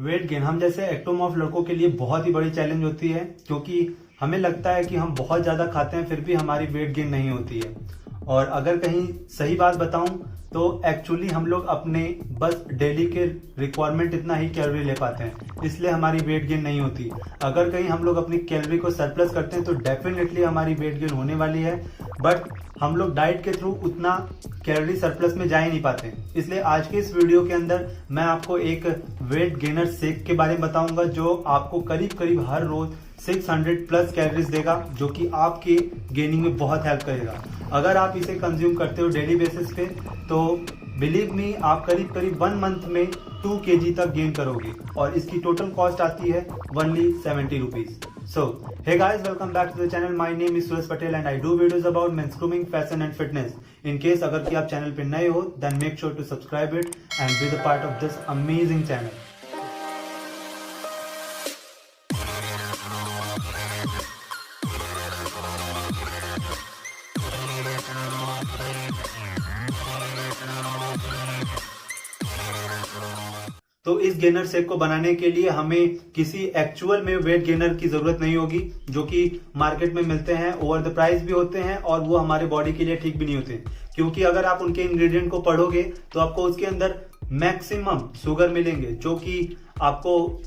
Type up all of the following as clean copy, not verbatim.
Weight gain हम जैसे ectomorph लड़कों के लिए बहुत ही बड़ी चैलेंज होती है, क्योंकि हमें लगता है कि हम बहुत ज्यादा खाते हैं फिर भी हमारी वेट गेन नहीं होती है। और अगर कहीं सही बात बताऊं तो एक्चुअली हम लोग अपने बस डेली के रिक्वायरमेंट इतना ही कैलोरी ले पाते हैं, इसलिए हमारी वेट गेन नहीं होती। अगर कहीं हम लोग अपनी कैलोरी को सरप्लस करते हैं तो डेफिनेटली हमारी वेट गेन होने वाली है, बट हम लोग डाइट के थ्रू उतना कैलोरी सरप्लस में जा ही नहीं पाते। इसलिए आज के इस वीडियो के अंदर मैं आपको एक वेट गेनर शेक के बारे में बताऊंगा जो आपको करीब करीब हर रोज 600 प्लस कैलोरीज देगा, जो कि आपकी गेनिंग में बहुत हेल्प करेगा। अगर आप इसे कंज्यूम करते हो डेली बेसिस पे तो बिलीव मी आप करीब करीब 1 मंथ में 2 kg तक गेन करोगे और इसकी टोटल कॉस्ट आती है only 70 rupees. So, hey guys, welcome back to the channel. My name is Suraj Patel and I do videos about men's grooming, fashion and fitness. In case अगर कि आप channel पे नए हो, then make sure to subscribe it and be the part of this amazing channel. तो इस gainer shake को बनाने के लिए हमें किसी एक्चुअल में वेट गेनर की जरूरत नहीं होगी, जो कि मार्केट में मिलते हैं, ओवर द प्राइस भी होते हैं और वो हमारे बॉडी के लिए ठीक भी नहीं होते। क्योंकि अगर आप उनके इंग्रेडिएंट को पढ़ोगे तो आपको उसके अंदर मैक्सिमम शुगर मिलेंगे, जो कि आपको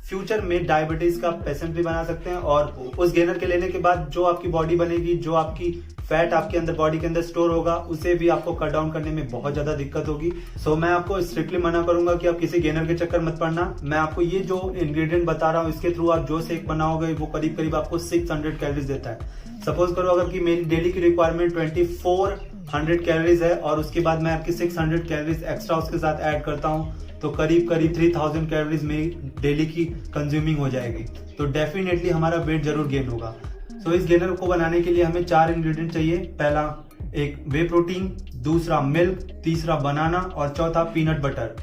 फ्यूचर में डायबिटीज का पेशेंट भी बना सकते हैं। और उस गेनर के लेने के बाद जो आपकी बॉडी बनेगी, जो आपकी फैट आपके अंदर बॉडी के अंदर स्टोर होगा, उसे भी आपको कट डाउन करने में बहुत ज्यादा दिक्कत होगी। सो मैं आपको स्ट्रिक्टली मना करूंगा कि आप किसी गेनर के चक्कर मत पड़ना। मैं आपको ये जो इंग्रेडिएंट बता रहा हूँ इसके थ्रू आप जो शेक बनाओगे वो करीब करीब आपको 600 कैलोरीज देता है। सपोज करो अगर कि मेरी डेली की रिक्वायरमेंट 2400 कैलोरीज है और उसके बाद मैं आपकी 600 कैलोरीज एक्स्ट्रा उसके साथ ऐड करता हूँ तो करीब करीब 3000 कैलोरीज मेरी डेली की कंज्यूमिंग हो जाएगी। तो डेफिनेटली हमारा वेट जरूर गेन होगा। सो इस गेनर को बनाने के लिए हमें 4 इंग्रेडिएंट चाहिए। पहला एक वे प्रोटीन, दूसरा मिल्क, तीसरा बनाना और चौथा पीनट बटर।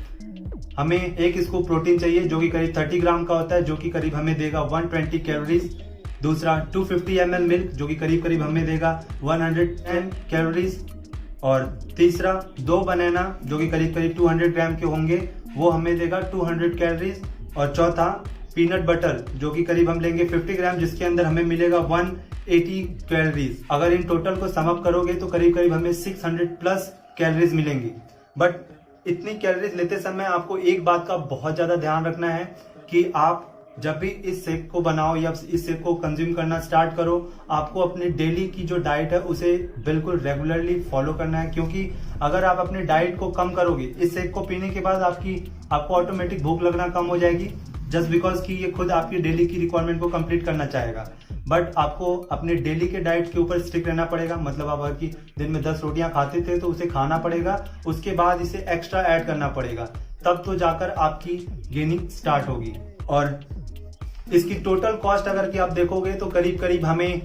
हमें एक स्कूप प्रोटीन चाहिए जो कि करीब 30 ग्राम का होता है, जो कि करीब हमें देगा 120 कैलोरीज। दूसरा 250 ml मिल्क जो कि करीब करीब हमें देगा 110 कैलोरीज। और तीसरा 2 बनाना जो कि करीब करीब 200 ग्राम के होंगे, वो हमें देगा 200 कैलोरीज। और चौथा पीनट बटर जो कि करीब हम लेंगे 50 ग्राम, जिसके अंदर हमें मिलेगा 180 कैलोरीज। अगर इन टोटल को सम अप करोगे तो करीब करीब हमें 600 प्लस कैलोरीज मिलेंगी। बट इतनी कैलोरीज लेते समय आपको एक बात का बहुत ज्यादा ध्यान रखना है कि आप जब भी इस शेक को बनाओ या इस शेक को कंज्यूम करना स्टार्ट करो, आपको अपनी डेली की जो डाइट है उसे बिल्कुल रेगुलरली फॉलो करना है। क्योंकि अगर आप अपनी डाइट को कम करोगे, इस शेक को पीने के बाद आपको ऑटोमेटिक भूख लगना कम हो जाएगी, जस्ट बिकॉज कि ये खुद आपकी डेली की रिक्वायरमेंट को कंप्लीट करना चाहेगा। बट आपको अपने डेली के डाइट के ऊपर स्टिक रहना पड़ेगा। मतलब आप अगर कि दिन में 10 रोटियां खाते थे तो उसे खाना पड़ेगा, उसके बाद इसे एक्स्ट्रा ऐड करना पड़ेगा, तब तो जाकर आपकी गेनिंग स्टार्ट होगी। और इसकी टोटल कॉस्ट अगर कि आप देखोगे तो करीब करीब हमें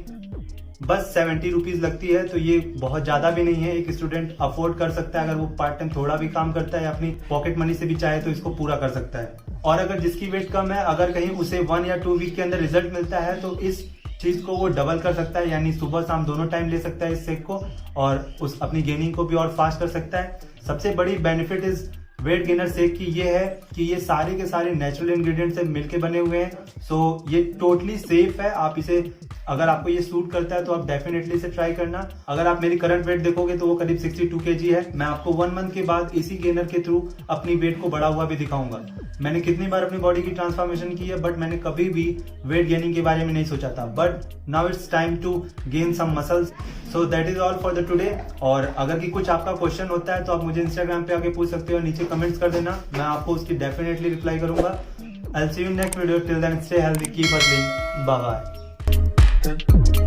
बस 70 रुपीज लगती है। तो ये बहुत ज्यादा भी नहीं है, एक स्टूडेंट अफोर्ड कर सकता है। अगर वो पार्ट टाइम थोड़ा भी काम करता है या अपनी पॉकेट मनी से भी चाहे तो इसको पूरा कर सकता है। और अगर जिसकी वेट कम है, अगर कहीं उसे 1 या 2 वीक के अंदर रिजल्ट मिलता है तो इस चीज को वो डबल कर सकता है, यानी सुबह शाम दोनों टाइम ले सकता है इस शेक को और उस अपनी गेनिंग को भी और फास्ट कर सकता है। सबसे बड़ी बेनिफिट इस वेट गेनर शेक की ये है कि ये सारे के सारे नेचुरल इंग्रेडिएंट से मिलके बने हुए हैं। सो ये टोटली सेफ है। आप इसे अगर आपको ये सूट करता है तो आप डेफिनेटली इसे ट्राई करना। अगर आप मेरी करंट वेट देखोगे तो वो करीब 62 kg है। मैं आपको 1 मंथ के बाद इसी गेनर के थ्रू अपनी वेट को बढ़ा हुआ भी दिखाऊंगा। मैंने कितनी बार अपनी बॉडी की ट्रांसफॉर्मेशन की है, बट मैंने कभी भी वेट गेनिंग के बारे में नहीं सोचा था। But now it's time to gain some muscles. So that is all for the today. और अगर कि कुछ आपका क्वेश्चन होता है तो आप मुझे इंस्टाग्राम पे आके पूछ सकते हो, नीचे कमेंट्स कर देना, मैं आपको उसकी डेफिनेटली रिप्लाई करूंगा। I'll see you in next video. Till then, stay healthy, keep hustling. Bye bye.